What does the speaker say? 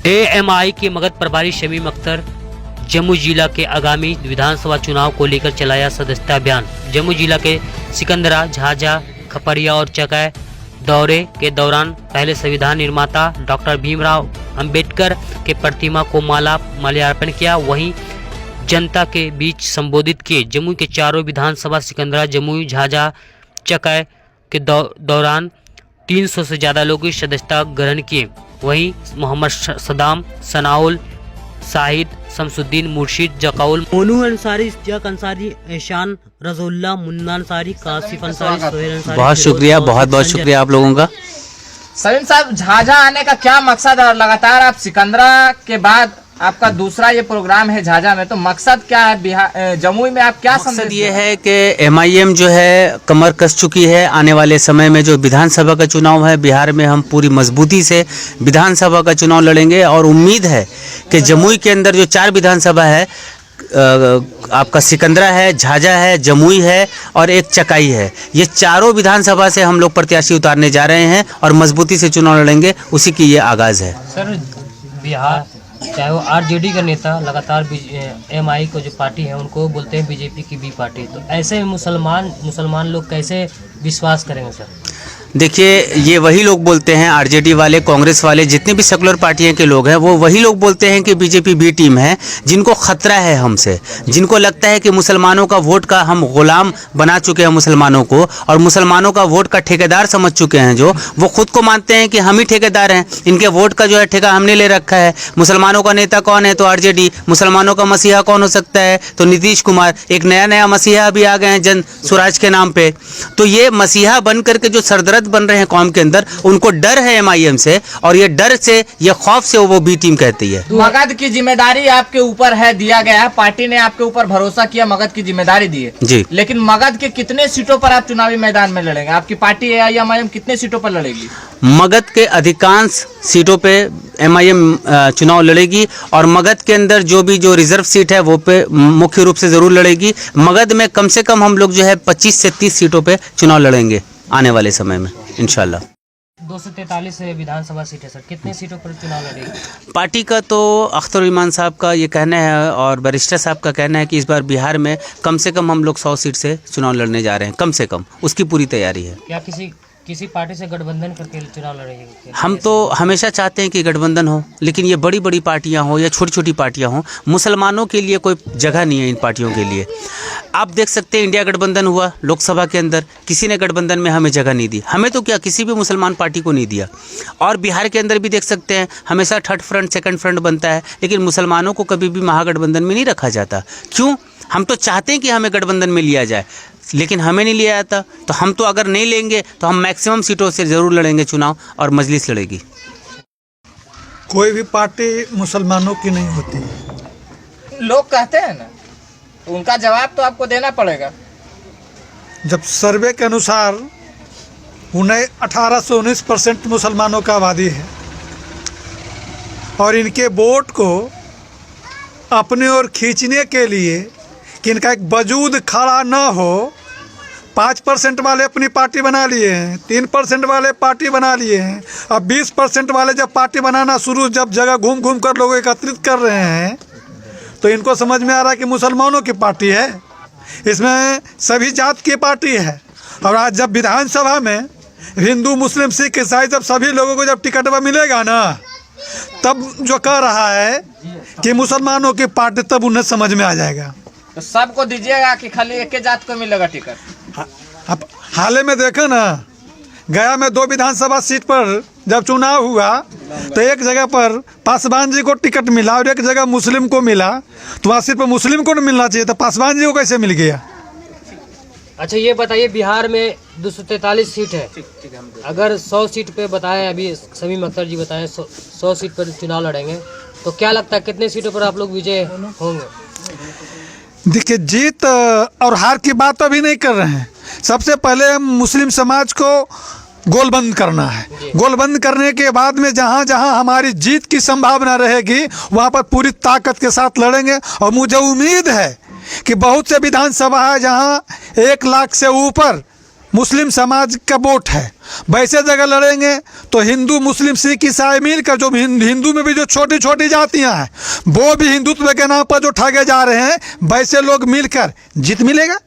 AMI के मगध प्रभारी शमीम अख्तर जम्मू जिला के आगामी विधानसभा चुनाव को लेकर चलाया सदस्यता अभियान। जम्मू जिला के सिकंदरा, झाझा, खपड़िया और चकै दौरे के दौरान पहले संविधान निर्माता डॉक्टर भीमराव अंबेडकर के प्रतिमा को माल्यार्पण किया, वहीं जनता के बीच संबोधित किए। जम्मू के चारों विधानसभा सिकंदरा, जमुई, झाझा, चकै के दौरान 300 से ज़्यादा लोगों की सदस्यता ग्रहण किए। वहीं मोहम्मद सदाम, सनाउल, साहिद, शमसुद्दीन, मुर्शिद, जकाउल, मोनू अंसारी, जक अंसारी, एहसान, रज़ुल्ला, मुन्ना अंसारी, कासिफ अंसारी, सोहेल अंसारी। बहुत शुक्रिया, बहुत बहुत शुक्रिया आप लोगों का। सलीम साहब, झाझा आने का क्या मकसद है? और लगातार आप सिकंदरा के बाद आपका दूसरा ये प्रोग्राम है झाझा में, तो मकसद क्या है? बिहार जमुई में आप क्या मकसद ये है कि एमआईएम जो है कमर कस चुकी है। आने वाले समय में जो विधानसभा का चुनाव है, बिहार में हम पूरी मजबूती से विधानसभा का चुनाव लड़ेंगे और उम्मीद है कि जमुई के अंदर जो 4 विधानसभा है, आपका सिकंदरा है, झाझा है, जमुई है और एक चकाई है, ये चारों विधानसभा से हम लोग प्रत्याशी उतारने जा रहे हैं और मजबूती से चुनाव लड़ेंगे, उसी की ये आगाज़ है। सर, बिहार चाहे वो आरजेडी का नेता लगातार एमआई को जो पार्टी है उनको बोलते हैं बीजेपी की बी पार्टी, तो ऐसे मुसलमान लोग कैसे विश्वास करेंगे सर? देखिए, ये वही लोग बोलते हैं, आरजेडी वाले, कांग्रेस वाले, जितने भी सेकुलर पार्टियां के लोग हैं, वो वही लोग बोलते हैं कि बीजेपी बी टीम है, जिनको खतरा है हमसे, जिनको लगता है कि मुसलमानों का वोट का हम गुलाम बना चुके हैं मुसलमानों को, और मुसलमानों का वोट का ठेकेदार समझ चुके हैं। जो वो खुद को मानते हैं कि हम ही ठेकेदार हैं, इनके वोट का जो है ठेका हमने ले रखा है। मुसलमानों का नेता कौन है? तो आरजेडी। मुसलमानों का मसीहा कौन हो सकता है? तो नीतीश कुमार। एक नया मसीहा भी आ गए हैं जन स्वराज के नाम पे। तो ये मसीहा बन करके जो सरदर्द बन रहे हैं कौम के अंदर, उनको डर है एमआईएम से, और ये डर से, ये खौफ से वो बी टीम कहती है। मगध की जिम्मेदारी आपके ऊपर है, दिया गया है, पार्टी ने आपके ऊपर भरोसा किया, मगध की जिम्मेदारी दी है जी। लेकिन मगध के कितने सीटों पर आप चुनावी मैदान में लड़ेंगे? आपकी पार्टी एआईएमआईएम कितने सीटों पर लड़ेगी? मगध के अधिकांश सीटों पे एमआईएम चुनाव लड़ेगी, और मगध के अंदर जो रिजर्व सीट है वो पे मुख्य रूप से जरूर लड़ेगी। मगध में कम से कम हम लोग जो है 25 से 30 सीटों पे चुनाव लड़ेंगे आने वाले समय में इंशाल्लाह। 243 विधानसभा सीट है सर, कितने सीटों पर चुनाव लड़ेगी पार्टी का? तो अख्तर ईमान साहब का ये कहना है और बैरिस्टर साहब का कहना है कि इस बार बिहार में कम से कम हम लोग 100 सीट से चुनाव लड़ने जा रहे हैं, कम से कम, उसकी पूरी तैयारी है। क्या किसी पार्टी से गठबंधन करके चुनाव लड़ेंगे? हम तो हमेशा चाहते हैं कि गठबंधन हो, लेकिन ये बड़ी बड़ी पार्टियां हो या छोटी छोटी पार्टियां हो, मुसलमानों के लिए कोई जगह नहीं है इन पार्टियों के लिए। आप देख सकते हैं, इंडिया गठबंधन हुआ लोकसभा के अंदर, किसी ने गठबंधन में हमें जगह नहीं दी, हमें तो क्या, किसी भी मुसलमान पार्टी को नहीं दिया। और बिहार के अंदर भी देख सकते हैं, हमेशा थर्ड फ्रंट, सेकंड फ्रंट बनता है, लेकिन मुसलमानों को कभी भी महागठबंधन में नहीं रखा जाता। क्यों? हम तो चाहते हैं कि हमें गठबंधन में लिया जाए, लेकिन हमें नहीं लिया जाता। तो हम तो अगर नहीं लेंगे तो हम मैक्सिमम सीटों से ज़रूर लड़ेंगे चुनाव, और मजलिस लड़ेगी। कोई भी पार्टी मुसलमानों की नहीं होती। लोग कहते हैं ना, उनका जवाब तो आपको देना पड़ेगा। जब सर्वे के अनुसार 18 से 19% मुसलमानों का आबादी है, और इनके वोट को अपने ओर खींचने के लिए कि इनका एक वजूद खड़ा न हो, 5% वाले अपनी पार्टी बना लिए हैं, 3% वाले पार्टी बना लिए हैं, अब 20% वाले जब पार्टी बनाना शुरू, जब जगह घूम घूम कर लोग एकत्रित कर रहे हैं, तो इनको समझ में आ रहा है कि मुसलमानों की पार्टी है, इसमें सभी जात की पार्टी है। और आज जब विधानसभा में हिंदू, मुस्लिम, सिख, ईसाई, जब सभी लोगों को जब टिकट मिलेगा ना, तब जो कह रहा है कि मुसलमानों की पार्टी, तब उन्हें समझ में आ जाएगा। तो सबको दीजिएगा कि खाली एक जात को मिलेगा टिकट? अब हाल में देखा ना, गया में 2 विधानसभा सीट पर जब चुनाव हुआ, तो एक जगह पर पासवान जी को टिकट मिला और एक जगह मुस्लिम को मिला। तो वहाँ सिर्फ मुस्लिम को नहीं मिलना चाहिए, तो पासवान जी को कैसे मिल गया? अच्छा, ये बताइए, बिहार में 243 सीट है, अगर 100 सीट पे बताएं, अभी शमीम अख्तर जी बताएं 100 सीट पर चुनाव लड़ेंगे, तो क्या लगता है कितने सीटों पर आप लोग विजय होंगे? देखिए, जीत और हार की बात अभी नहीं कर रहे हैं। सबसे पहले हम मुस्लिम समाज को गोलबंद करना है। गोलबंद करने के बाद में जहाँ जहाँ हमारी जीत की संभावना रहेगी, वहाँ पर पूरी ताकत के साथ लड़ेंगे। और मुझे उम्मीद है कि बहुत से विधानसभा है जहाँ 1 लाख से ऊपर मुस्लिम समाज का वोट है। वैसे जगह लड़ेंगे तो हिंदू मुस्लिम सिख ईसाई मिलकर, जो हिंदू में भी जो छोटी छोटी जातियां हैं वो भी हिंदुत्व के नाम पर जो ठगे जा रहे हैं, वैसे लोग मिलकर जीत मिलेगा।